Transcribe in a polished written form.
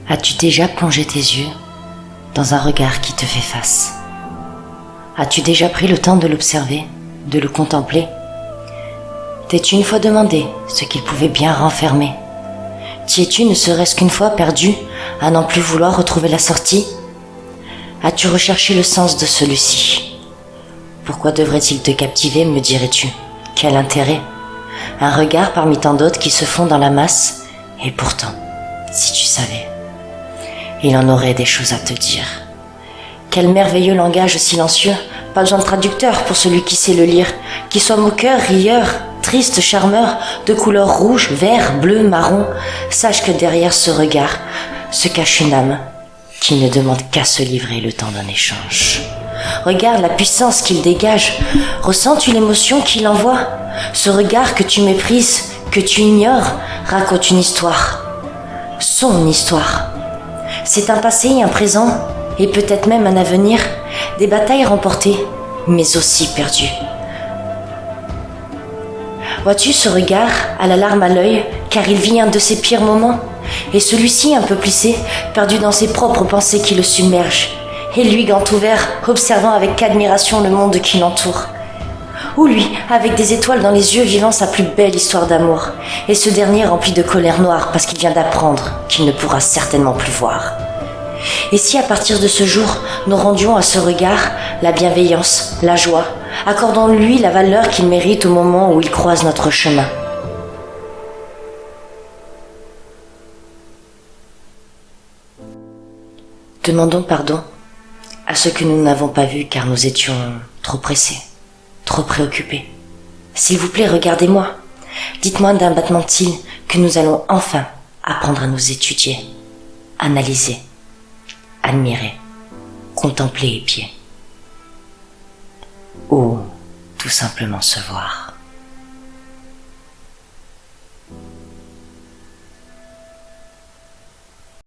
As-tu déjà plongé tes yeux dans un regard qui te fait face? As-tu déjà pris le temps de l'observer, de le contempler? T'es-tu une fois demandé ce qu'il pouvait bien renfermer? T'y es-tu ne serait-ce qu'une fois perdu à n'en plus vouloir retrouver la sortie? As-tu recherché le sens de celui-ci? Pourquoi devrait-il te captiver, me dirais-tu? Quel intérêt? Un regard parmi tant d'autres qui se font dans la masse, et pourtant, si tu savais, il en aurait des choses à te dire. Quel merveilleux langage silencieux, pas besoin de traducteur pour celui qui sait le lire, qu'il soit moqueur, rieur, triste, charmeur, de couleur rouge, vert, bleu, marron, sache que derrière ce regard se cache une âme qui ne demande qu'à se livrer le temps d'un échange. Regarde la puissance qu'il dégage, ressens-tu l'émotion qu'il envoie? Ce regard que tu méprises, que tu ignores, raconte une histoire, son histoire. C'est un passé, un présent, et peut-être même un avenir, des batailles remportées, mais aussi perdues. Vois-tu ce regard, à la larme à l'œil, car il vit un de ses pires moments, et celui-ci un peu plissé, perdu dans ses propres pensées qui le submergent, et lui gant ouvert, observant avec admiration le monde qui l'entoure. Ou lui, avec des étoiles dans les yeux, vivant sa plus belle histoire d'amour, et ce dernier rempli de colère noire parce qu'il vient d'apprendre qu'il ne pourra certainement plus voir. Et si à partir de ce jour, nous rendions à ce regard la bienveillance, la joie, accordons-lui la valeur qu'il mérite au moment où il croise notre chemin. Demandons pardon à ceux que nous n'avons pas vus car nous étions trop pressés, trop préoccupés. S'il vous plaît, regardez-moi. Dites-moi d'un battement de cils que nous allons enfin apprendre à nous étudier, analyser, admirer, contempler, épier. Ou tout simplement se voir.